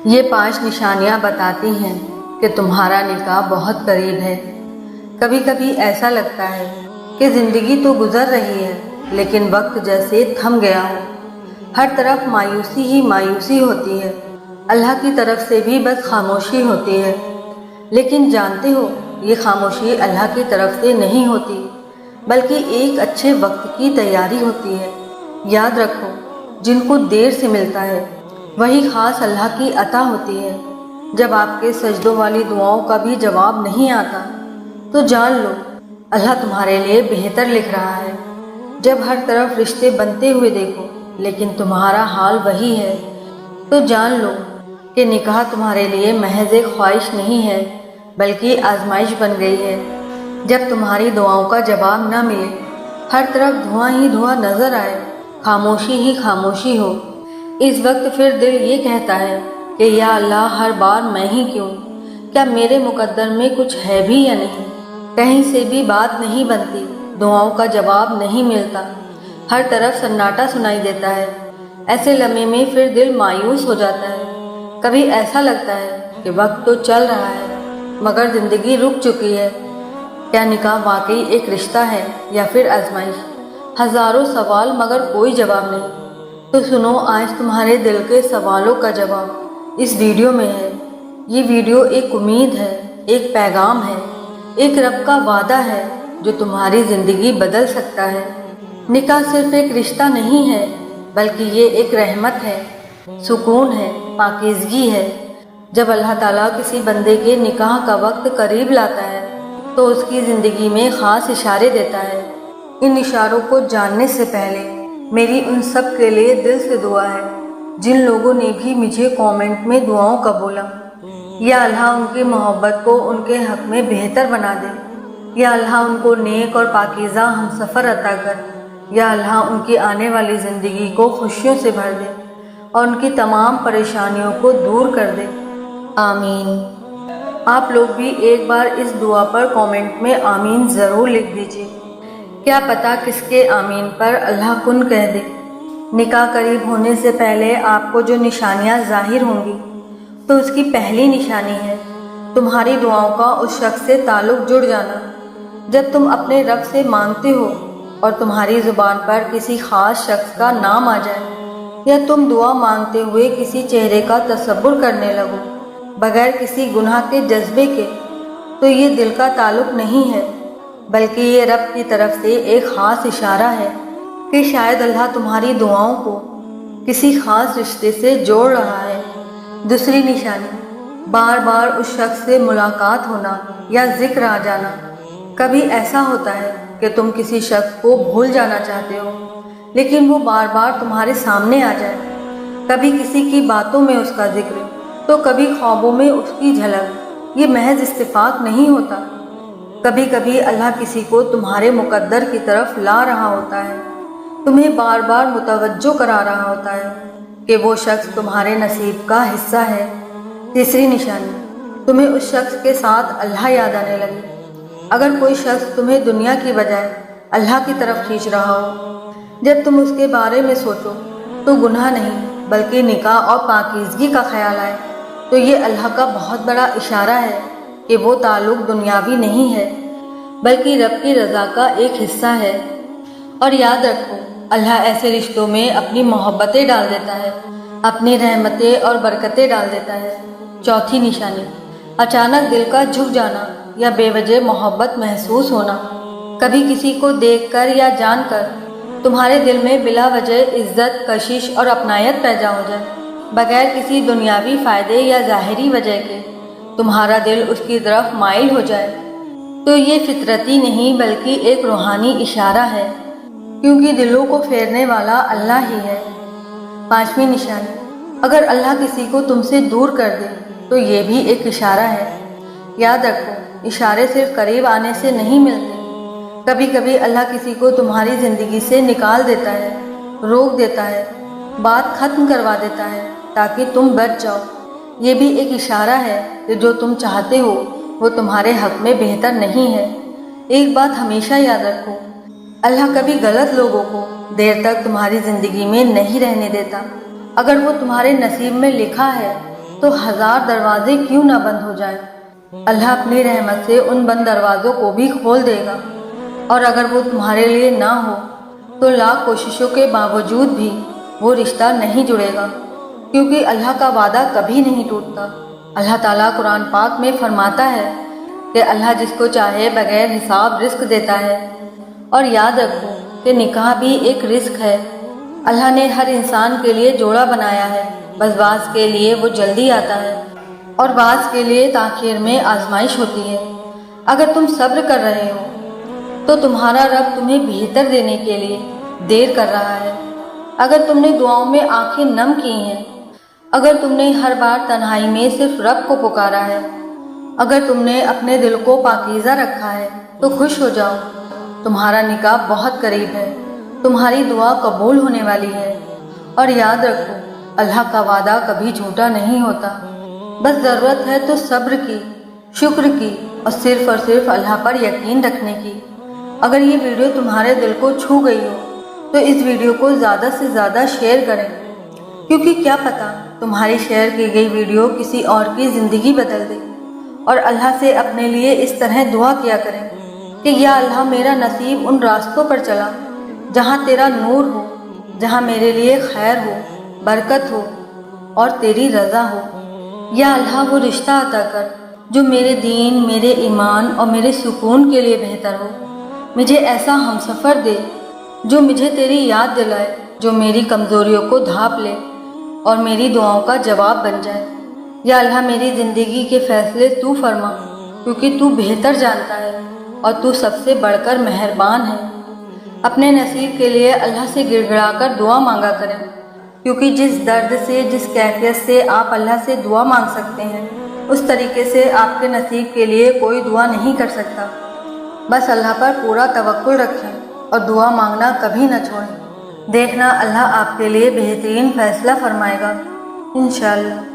یہ 5 نشانیاں بتاتی ہیں کہ تمہارا نکاح بہت قریب ہے۔ کبھی کبھی ایسا لگتا ہے کہ زندگی تو گزر رہی ہے لیکن وقت جیسے تھم گیا ہو، ہر طرف مایوسی ہی مایوسی ہوتی ہے، اللہ کی طرف سے بھی بس خاموشی ہوتی ہے۔ لیکن جانتے ہو یہ خاموشی اللہ کی طرف سے نہیں ہوتی بلکہ ایک اچھے وقت کی تیاری ہوتی ہے۔ یاد رکھو جن کو دیر سے ملتا ہے وہی خاص اللہ کی عطا ہوتی ہے۔ جب آپ کے سجدوں والی دعاؤں کا بھی جواب نہیں آتا تو جان لو اللہ تمہارے لیے بہتر لکھ رہا ہے۔ جب ہر طرف رشتے بنتے ہوئے دیکھو لیکن تمہارا حال وہی ہے تو جان لو کہ نکاح تمہارے لیے محض ایک خواہش نہیں ہے بلکہ آزمائش بن گئی ہے۔ جب تمہاری دعاؤں کا جواب نہ ملے، ہر طرف دھواں ہی دھواں نظر آئے، خاموشی ہی خاموشی ہو، اس وقت پھر دل یہ کہتا ہے کہ یا اللہ ہر بار میں ہی کیوں؟ کیا میرے مقدر میں کچھ ہے بھی یا نہیں؟ کہیں سے بھی بات نہیں بنتی، دعاؤں کا جواب نہیں ملتا، ہر طرف سناٹا سنائی دیتا ہے۔ ایسے لمحے میں پھر دل مایوس ہو جاتا ہے۔ کبھی ایسا لگتا ہے کہ وقت تو چل رہا ہے مگر زندگی رک چکی ہے۔ کیا نکاح واقعی ایک رشتہ ہے یا پھر آزمائش؟ ہزاروں سوال مگر کوئی جواب نہیں۔ تو سنو آج تمہارے دل کے سوالوں کا جواب اس ویڈیو میں ہے۔ یہ ویڈیو ایک امید ہے، ایک پیغام ہے، ایک رب کا وعدہ ہے جو تمہاری زندگی بدل سکتا ہے۔ نکاح صرف ایک رشتہ نہیں ہے بلکہ یہ ایک رحمت ہے، سکون ہے، پاکیزگی ہے۔ جب اللہ تعالیٰ کسی بندے کے نکاح کا وقت قریب لاتا ہے تو اس کی زندگی میں خاص اشارے دیتا ہے۔ ان اشاروں کو جاننے سے پہلے میری ان سب کے لیے دل سے دعا ہے جن لوگوں نے بھی مجھے کامنٹ میں دعاؤں کا بولا۔ یا اللہ ان کی محبت کو ان کے حق میں بہتر بنا دے، یا اللہ ان کو نیک اور پاکیزہ ہم سفر عطا کر، یا اللہ ان کی آنے والی زندگی کو خوشیوں سے بھر دے اور ان کی تمام پریشانیوں کو دور کر دے، آمین۔ آپ لوگ بھی ایک بار اس دعا پر کامنٹ میں آمین ضرور لکھ دیجیے۔ کیا پتہ کس کے آمین پر اللہ کن کہہ دے۔ نکاح قریب ہونے سے پہلے آپ کو جو نشانیاں ظاہر ہوں گی تو اس کی پہلی نشانی ہے تمہاری دعاؤں کا اس شخص سے تعلق جڑ جانا۔ جب تم اپنے رب سے مانگتے ہو اور تمہاری زبان پر کسی خاص شخص کا نام آ جائے، یا تم دعا مانگتے ہوئے کسی چہرے کا تصور کرنے لگو بغیر کسی گناہ کے جذبے کے، تو یہ دل کا تعلق نہیں ہے بلکہ یہ رب کی طرف سے ایک خاص اشارہ ہے کہ شاید اللہ تمہاری دعاؤں کو کسی خاص رشتے سے جوڑ رہا ہے۔ دوسری نشانی، بار بار اس شخص سے ملاقات ہونا یا ذکر آ جانا۔ کبھی ایسا ہوتا ہے کہ تم کسی شخص کو بھول جانا چاہتے ہو لیکن وہ بار بار تمہارے سامنے آ جائے، کبھی کسی کی باتوں میں اس کا ذکر تو کبھی خوابوں میں اس کی جھلک۔ یہ محض اتفاق نہیں ہوتا، کبھی کبھی اللہ کسی کو تمہارے مقدر کی طرف لا رہا ہوتا ہے، تمہیں بار بار متوجہ کرا رہا ہوتا ہے کہ وہ شخص تمہارے نصیب کا حصہ ہے۔ تیسری نشانی، تمہیں اس شخص کے ساتھ اللہ یاد آنے لگے۔ اگر کوئی شخص تمہیں دنیا کی بجائے اللہ کی طرف کھینچ رہا ہو، جب تم اس کے بارے میں سوچو تو گناہ نہیں بلکہ نکاح اور پاکیزگی کا خیال آئے تو یہ اللہ کا بہت بڑا اشارہ ہے کہ وہ تعلق دنیاوی نہیں ہے بلکہ رب کی رضا کا ایک حصہ ہے۔ اور یاد رکھو اللہ ایسے رشتوں میں اپنی محبتیں ڈال دیتا ہے، اپنی رحمتیں اور برکتیں ڈال دیتا ہے۔ چوتھی نشانی، اچانک دل کا جھک جانا یا بے وجہ محبت محسوس ہونا۔ کبھی کسی کو دیکھ کر یا جان کر تمہارے دل میں بلا وجہ عزت، کشش اور اپنائیت پیدا ہو جائے، بغیر کسی دنیاوی فائدے یا ظاہری وجہ کے تمہارا دل اس کی طرف مائل ہو جائے، تو یہ فطرتی نہیں بلکہ ایک روحانی اشارہ ہے کیونکہ دلوں کو پھیرنے والا اللہ ہی ہے۔ پانچویں نشانی، اگر اللہ کسی کو تم سے دور کر دے تو یہ بھی ایک اشارہ ہے۔ یاد رکھو اشارے صرف قریب آنے سے نہیں ملتے، کبھی کبھی اللہ کسی کو تمہاری زندگی سے نکال دیتا ہے، روک دیتا ہے، بات ختم کروا دیتا ہے تاکہ تم بچ جاؤ۔ یہ بھی ایک اشارہ ہے کہ جو تم چاہتے ہو وہ تمہارے حق میں بہتر نہیں ہے۔ ایک بات ہمیشہ یاد رکھو، اللہ کبھی غلط لوگوں کو دیر تک تمہاری زندگی میں نہیں رہنے دیتا۔ اگر وہ تمہارے نصیب میں لکھا ہے تو 1000 دروازے کیوں نہ بند ہو جائیں، اللہ اپنی رحمت سے ان بند دروازوں کو بھی کھول دے گا۔ اور اگر وہ تمہارے لیے نہ ہو تو لاکھ کوششوں کے باوجود بھی وہ رشتہ نہیں جڑے گا، کیونکہ اللہ کا وعدہ کبھی نہیں ٹوٹتا۔ اللہ تعالیٰ قرآن پاک میں فرماتا ہے کہ اللہ جس کو چاہے بغیر حساب رزق دیتا ہے۔ اور یاد رکھو کہ نکاح بھی ایک رزق ہے۔ اللہ نے ہر انسان کے لیے جوڑا بنایا ہے، بس بعض کے لیے وہ جلدی آتا ہے اور بعض کے لیے تاخیر میں آزمائش ہوتی ہے۔ اگر تم صبر کر رہے ہو تو تمہارا رب تمہیں بہتر دینے کے لیے دیر کر رہا ہے۔ اگر تم نے دعاؤں میں آنکھیں نم کی ہیں، اگر تم نے ہر بار تنہائی میں صرف رب کو پکارا ہے، اگر تم نے اپنے دل کو پاکیزہ رکھا ہے تو خوش ہو جاؤ، تمہارا نکاح بہت قریب ہے، تمہاری دعا قبول ہونے والی ہے۔ اور یاد رکھو اللہ کا وعدہ کبھی جھوٹا نہیں ہوتا، بس ضرورت ہے تو صبر کی، شکر کی اور صرف اللہ پر یقین رکھنے کی۔ اگر یہ ویڈیو تمہارے دل کو چھو گئی ہو تو اس ویڈیو کو زیادہ سے زیادہ شیئر کریں، کیونکہ کیا پتہ تمہاری شیئر کی گئی ویڈیو کسی اور کی زندگی بدل دے۔ اور اللہ سے اپنے لیے اس طرح دعا کیا کریں کہ یا اللہ میرا نصیب ان راستوں پر چلا جہاں تیرا نور ہو، جہاں میرے لیے خیر ہو، برکت ہو اور تیری رضا ہو۔ یا اللہ وہ رشتہ عطا کر جو میرے دین، میرے ایمان اور میرے سکون کے لیے بہتر ہو۔ مجھے ایسا ہمسفر دے جو مجھے تیری یاد دلائے، جو میری کمزوریوں کو ڈھانپ لے اور میری دعاؤں کا جواب بن جائے۔ یا اللہ میری زندگی کے فیصلے تو فرما، کیونکہ تو بہتر جانتا ہے اور تو سب سے بڑھ کر مہربان ہے۔ اپنے نصیب کے لیے اللہ سے گڑ گڑا کر دعا مانگا کریں، کیونکہ جس درد سے، جس کیفیت سے آپ اللہ سے دعا مانگ سکتے ہیں، اس طریقے سے آپ کے نصیب کے لیے کوئی دعا نہیں کر سکتا۔ بس اللہ پر پورا توکل رکھیں اور دعا مانگنا کبھی نہ چھوڑیں، دیکھنا اللہ آپ کے لیے بہترین فیصلہ فرمائے گا انشاءاللہ۔